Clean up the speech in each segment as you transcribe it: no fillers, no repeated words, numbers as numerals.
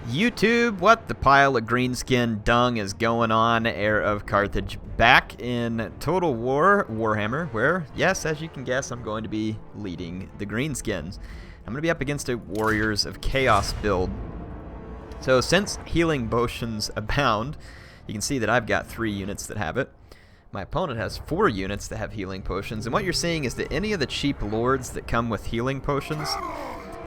YouTube, what the pile of greenskin dung is going on? HeirofCarthage back in Total War Warhammer, where, yes, as you can guess, I'm going to be leading the Greenskins. I'm going to be up against a Warriors of Chaos build. So since healing potions abound, you can see that I've got 3 units that have it. My opponent has 4 units that have healing potions, and what you're seeing is that any of the cheap lords that come with healing potions,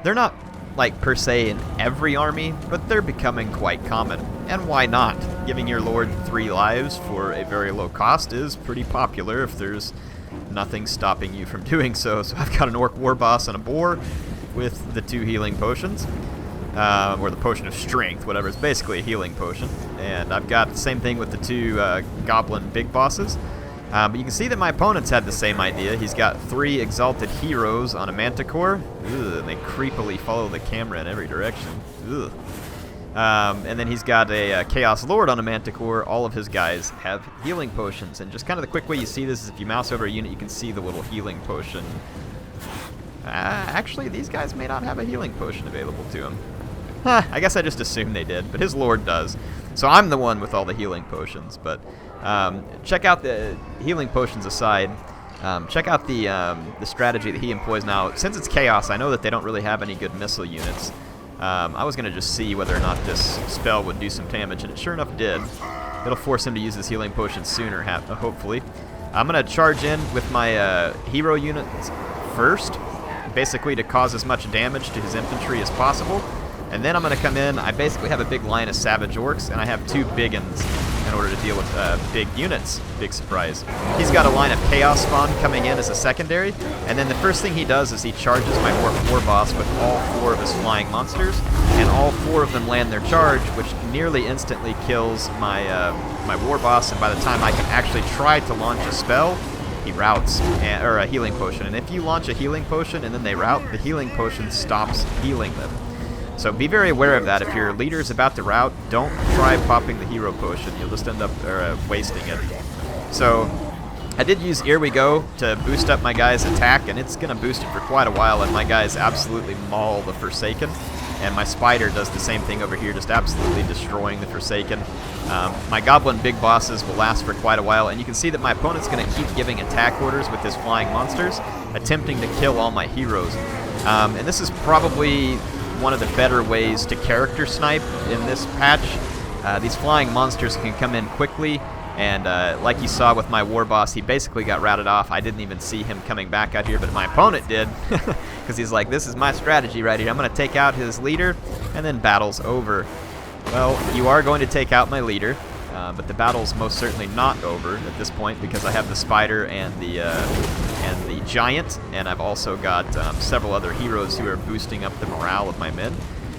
they're not like per se in every army, but they're becoming quite common. And why not? Giving your lord 3 lives for a very low cost is pretty popular if there's nothing stopping you from doing so. So I've got an orc war boss and a boar with the 2 healing potions, or the potion of strength, whatever. It's basically a healing potion. And I've got the same thing with the 2 goblin big bosses. But you can see that my opponent's had the same idea. He's got 3 exalted heroes on a manticore. Ugh, and they creepily follow the camera in every direction. Ugh. And then he's got a chaos lord on a manticore. All of his guys have healing potions. And just kind of the quick way you see this is if you mouse over a unit, you can see the little healing potion. Actually, these guys may not have a healing potion available to them. Huh, I guess I just assumed they did, but his lord does. So I'm the one with all the healing potions. But check out the healing potions aside. Check out the strategy that he employs now. Since it's chaos, I know that they don't really have any good missile units. I was going to just see whether or not this spell would do some damage, and it sure enough did. It'll force him to use his healing potion sooner, hopefully. I'm going to charge in with my hero units first, basically to cause as much damage to his infantry as possible. And then I'm going to come in. I basically have a big line of savage orcs, and I have 2 big uns in order to deal with big units. Big surprise. He's got a line of chaos spawn coming in as a secondary, and then the first thing he does is he charges my orc war boss with all 4 of his flying monsters, and all 4 of them land their charge, which nearly instantly kills my my war boss. And by the time I can actually try to launch a spell, he routs, or a healing potion. And if you launch a healing potion and then they rout, the healing potion stops healing them. So be very aware of that. If your leader is about to rout, don't try popping the hero potion. You'll just end up wasting it. So I did use Here We Go to boost up my guy's attack, and it's going to boost it for quite a while, and my guys absolutely maul the Forsaken. And my Spider does the same thing over here, just absolutely destroying the Forsaken. My Goblin big bosses will last for quite a while, and you can see that my opponent's going to keep giving attack orders with his flying monsters, attempting to kill all my heroes. And this is probably one of the better ways to character snipe in this patch. These flying monsters can come in quickly, and like you saw with my war boss, he basically got routed off. I didn't even see him coming back out here, but my opponent did, because he's like, this is my strategy right here. I'm going to take out his leader, and then battle's over. Well, you are going to take out my leader, but the battle's most certainly not over at this point, because I have the Spider and the Giant, and I've also got several other heroes who are boosting up the morale of my men.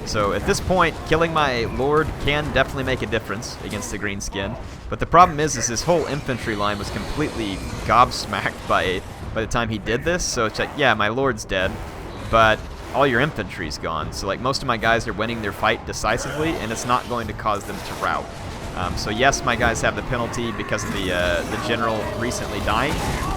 So at this point, killing my lord can definitely make a difference against the Greenskin, but the problem is his whole infantry line was completely gobsmacked by the time he did this. So it's like, yeah, my lord's dead, but all your infantry's gone. So like most of my guys are winning their fight decisively, and it's not going to cause them to rout. So yes, my guys have the penalty because of the general recently dying,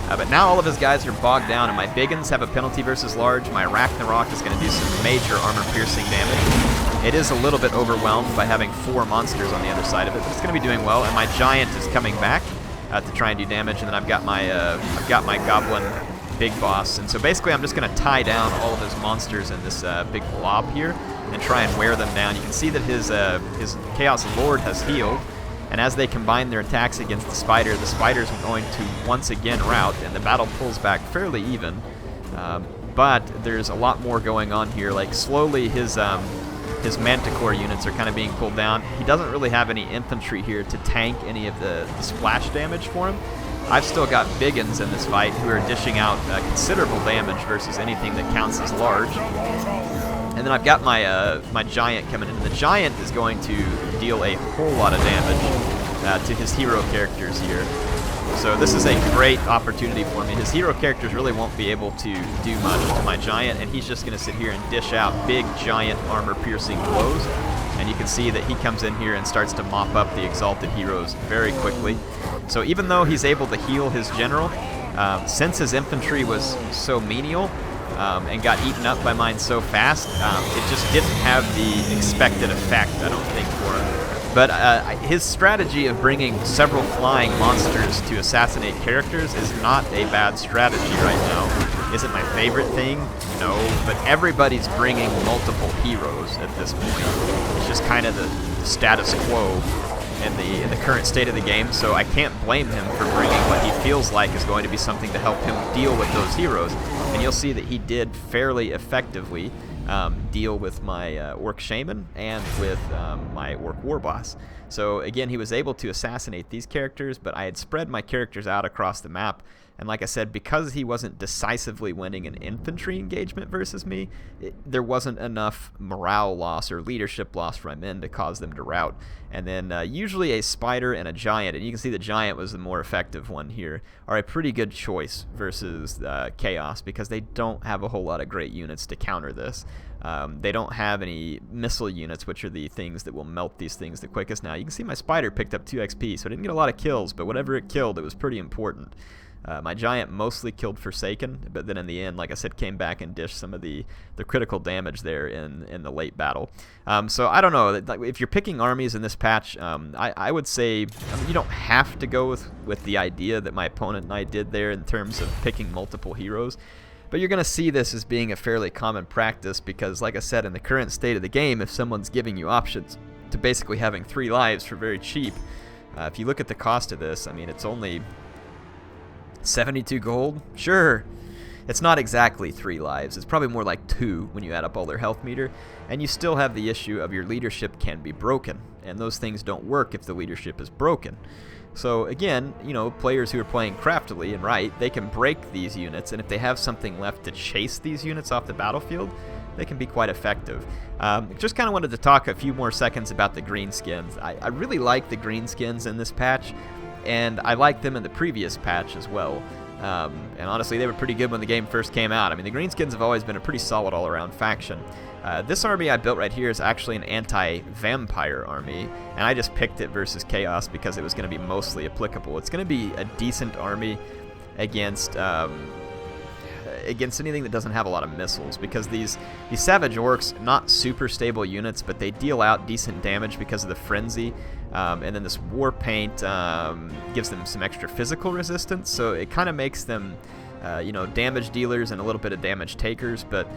but now all of his guys are bogged down, and my big uns have a penalty versus large. My Ragnarok is going to do some major armor-piercing damage. It is a little bit overwhelmed by having 4 monsters on the other side of it, but it's going to be doing well. And my Giant is coming back to try and do damage, and then I've got my Goblin big boss. And so basically, I'm just going to tie down all of his monsters in this big blob here and try and wear them down. You can see that his Chaos Lord has healed, and as they combine their attacks against the Spider's going to once again rout, and the battle pulls back fairly even. But there's a lot more going on here. Like slowly, his Manticore units are kind of being pulled down. He doesn't really have any infantry here to tank any of the splash damage for him. I've still got big uns in this fight who are dishing out considerable damage versus anything that counts as large. And then I've got my Giant coming in. The Giant is going to deal a whole lot of damage to his hero characters here. So this is a great opportunity for me. His hero characters really won't be able to do much to my Giant, and he's just going to sit here and dish out big, giant, armor-piercing blows. And you can see that he comes in here and starts to mop up the exalted heroes very quickly. So even though he's able to heal his general, since his infantry was so menial, and got eaten up by mine so fast, it just didn't have the expected effect, I don't think, for him. But his strategy of bringing several flying monsters to assassinate characters is not a bad strategy right now. Is it my favorite thing? No, but everybody's bringing multiple heroes at this point. It's just kind of the status quo in the current state of the game, so I can't blame him for bringing what he feels like is going to be something to help him deal with those heroes. And you'll see that he did fairly effectively deal with my Orc Shaman and with my Orc Warboss. So again, he was able to assassinate these characters, but I had spread my characters out across the map. And like I said, because he wasn't decisively winning an infantry engagement versus me, there wasn't enough morale loss or leadership loss for my men to cause them to rout. And then usually a spider and a giant, and you can see the giant was the more effective one here, are a pretty good choice versus chaos, because they don't have a whole lot of great units to counter this. They don't have any missile units, which are the things that will melt these things the quickest. Now, you can see my spider picked up 2 XP, so I didn't get a lot of kills, but whatever it killed, it was pretty important. My giant mostly killed Forsaken, but then in the end, like I said, came back and dished some of the critical damage there in the late battle. So I don't know, if you're picking armies in this patch, I would say you don't have to go with the idea that my opponent and I did there in terms of picking multiple heroes. But you're going to see this as being a fairly common practice because, like I said, in the current state of the game, if someone's giving you options to basically having 3 lives for very cheap, if you look at the cost of this, I mean, it's only 72 gold? Sure. It's not exactly 3 lives. It's probably more like 2 when you add up all their health meter. And you still have the issue of your leadership can be broken. And those things don't work if the leadership is broken. So again, you know, players who are playing craftily and right, they can break these units. And if they have something left to chase these units off the battlefield, they can be quite effective. Just kind of wanted to talk a few more seconds about the Greenskins. I really like the Greenskins in this patch. And I liked them in the previous patch as well. And honestly, they were pretty good when the game first came out. I mean, the Greenskins have always been a pretty solid all-around faction. This army I built right here is actually an anti-vampire army, and I just picked it versus Chaos because it was going to be mostly applicable. It's going to be a decent army against anything that doesn't have a lot of missiles, because these Savage Orcs, not super stable units, but they deal out decent damage because of the Frenzy. And then this War Paint gives them some extra physical resistance, so it kind of makes them, you know, damage dealers and a little bit of damage takers. But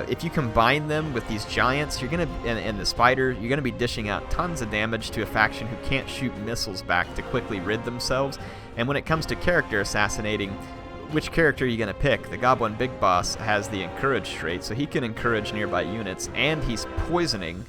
if you combine them with these giants, you're gonna and the spider, you're gonna be dishing out tons of damage to a faction who can't shoot missiles back to quickly rid themselves. And when it comes to character assassinating, which character are you going to pick? The Goblin Big Boss has the Encourage trait, so he can encourage nearby units, and he's poisoning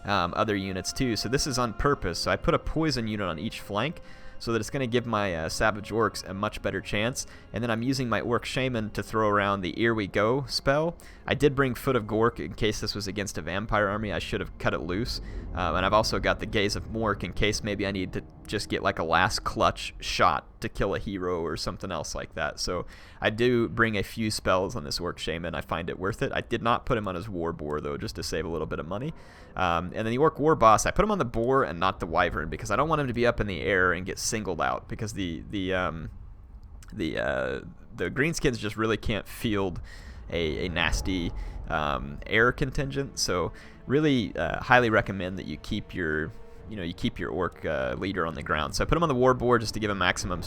other units too. So this is on purpose. So I put a poison unit on each flank so that it's going to give my Savage Orcs a much better chance. And then I'm using my Orc Shaman to throw around the Here We Go spell. I did bring Foot of Gork in case this was against a vampire army. I should have cut it loose. And I've also got the Gaze of Mork in case maybe I need to just get like a last clutch shot to kill a hero or something else like that. So I do bring a few spells on this Orc Shaman. I find it worth it. I did not put him on his War Boar though, just to save a little bit of money. And then the Orc War Boss, I put him on the Boar and not the Wyvern because I don't want him to be up in the air and get singled out, because the Greenskins just really can't field a nasty air contingent. So really highly recommend that you keep your Orc leader on the ground. So I put him on the War Board just to give him maximum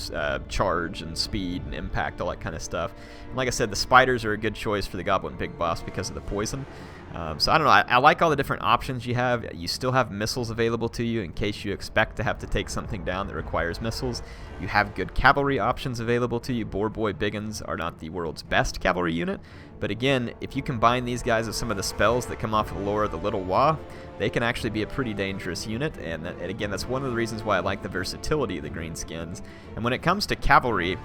charge and speed and impact, all that kind of stuff. And like I said, the spiders are a good choice for the Goblin Big Boss because of the poison. So I don't know, I like all the different options you have. You still have missiles available to you in case you expect to have to take something down that requires missiles. You have good cavalry options available to you. Boar Boy Biggins are not the world's best cavalry unit, but again, if you combine these guys with some of the spells that come off of the lore of the Little Wa, they can actually be a pretty dangerous unit, and again, that's one of the reasons why I like the versatility of the Greenskins. And when it comes to cavalry,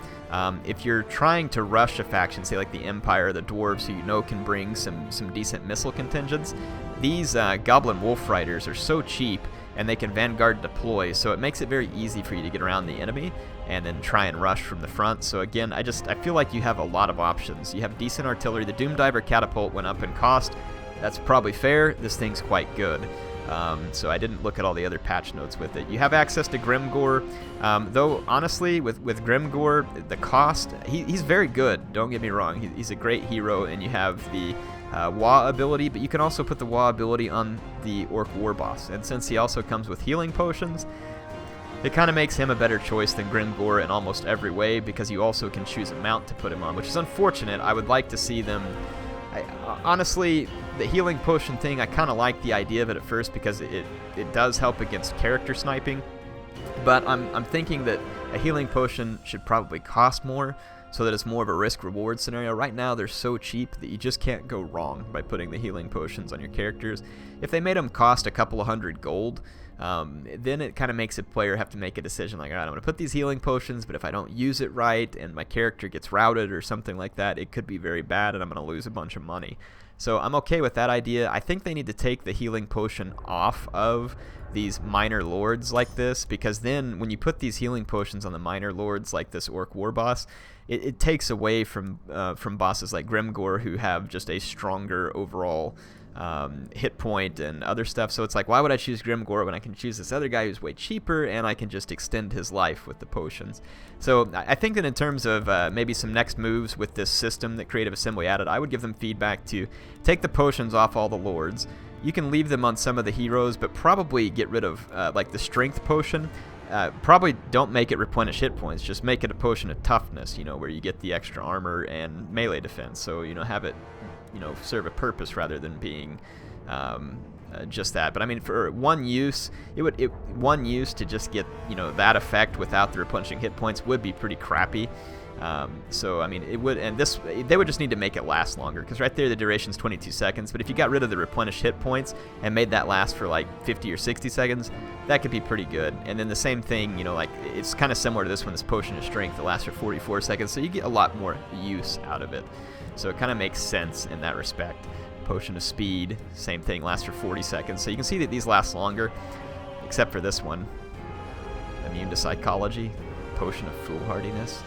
if you're trying to rush a faction, say like the Empire, the Dwarves, who you know can bring some decent missile contingents, these Goblin Wolf Riders are so cheap, and they can Vanguard deploy, so it makes it very easy for you to get around the enemy and then try and rush from the front. So again, I feel like you have a lot of options. You have decent artillery. The Doom Diver Catapult went up in cost. That's probably fair. This thing's quite good. So I didn't look at all the other patch notes with it. You have access to Grimgore, though honestly, with Grimgore, the cost, he's very good, don't get me wrong. He's a great hero, and you have the Wa ability, but you can also put the Wa ability on the Orc War Boss. And since he also comes with healing potions, it kind of makes him a better choice than Grimgore in almost every way, because you also can choose a mount to put him on, which is unfortunate. I would like to see them... honestly, the healing potion thing, I kind of like the idea of it at first because it does help against character sniping, but I'm thinking that a healing potion should probably cost more, so that it's more of a risk-reward scenario. Right now, they're so cheap that you just can't go wrong by putting the healing potions on your characters. If they made them cost a couple of hundred gold, then it kind of makes a player have to make a decision like, all right, I'm going to put these healing potions, but if I don't use it right and my character gets routed or something like that, it could be very bad and I'm going to lose a bunch of money. So I'm okay with that idea. I think they need to take the healing potion off of these minor lords like this, because then when you put these healing potions on the minor lords like this Orc War Boss, it takes away from bosses like Grimgore, who have just a stronger overall hit point and other stuff. So it's like, why would I choose Grimgore when I can choose this other guy who's way cheaper and I can just extend his life with the potions? So I think that in terms of maybe some next moves with this system that Creative Assembly added, I would give them feedback to take the potions off all the lords. You can leave them on some of the heroes, but probably get rid of like the strength potion. Probably don't make it replenish hit points, just make it a potion of toughness, where you get the extra armor and melee defense. So, have it, serve a purpose rather than being just that. But I mean, for one use, one use to just get, that effect without the replenishing hit points would be pretty crappy. So I mean, it would, and they would just need to make it last longer, because right there the duration's 22 seconds. But if you got rid of the replenished hit points and made that last for like 50 or 60 seconds, that could be pretty good. And then the same thing, like it's kind of similar to this one, this potion of strength that lasts for 44 seconds, so you get a lot more use out of it. So it kind of makes sense in that respect. Potion of speed, same thing, lasts for 40 seconds. So you can see that these last longer, except for this one, immune to psychology, potion of foolhardiness.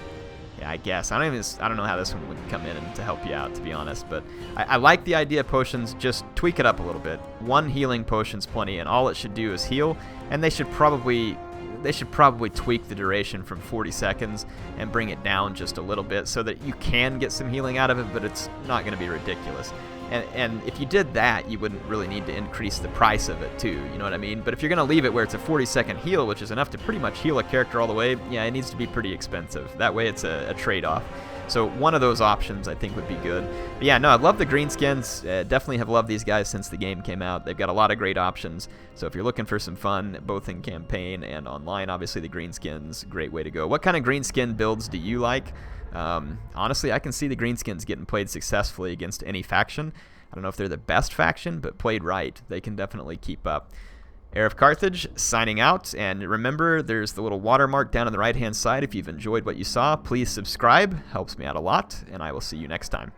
Yeah, I guess. I don't know how this one would come in to help you out, to be honest. But I like the idea of potions. Just tweak it up a little bit. One healing potion's plenty, and all it should do is heal. And they should probably tweak the duration from 40 seconds and bring it down just a little bit so that you can get some healing out of it, but it's not going to be ridiculous. And if you did that, you wouldn't really need to increase the price of it too, you know what I mean? But if you're going to leave it where it's a 40-second heal, which is enough to pretty much heal a character all the way, yeah, it needs to be pretty expensive. That way it's a trade-off. So one of those options I think would be good. But yeah, no, I love the Greenskins. Definitely have loved these guys since the game came out. They've got a lot of great options. So if you're looking for some fun, both in campaign and online, obviously the Greenskins, great way to go. What kind of Greenskin builds do you like? Honestly, I can see the Greenskins getting played successfully against any faction. I don't know if they're the best faction, but played right, they can definitely keep up. HeirofCarthage signing out, and remember, there's the little watermark down on the right-hand side. If you've enjoyed what you saw, please subscribe. Helps me out a lot, and I will see you next time.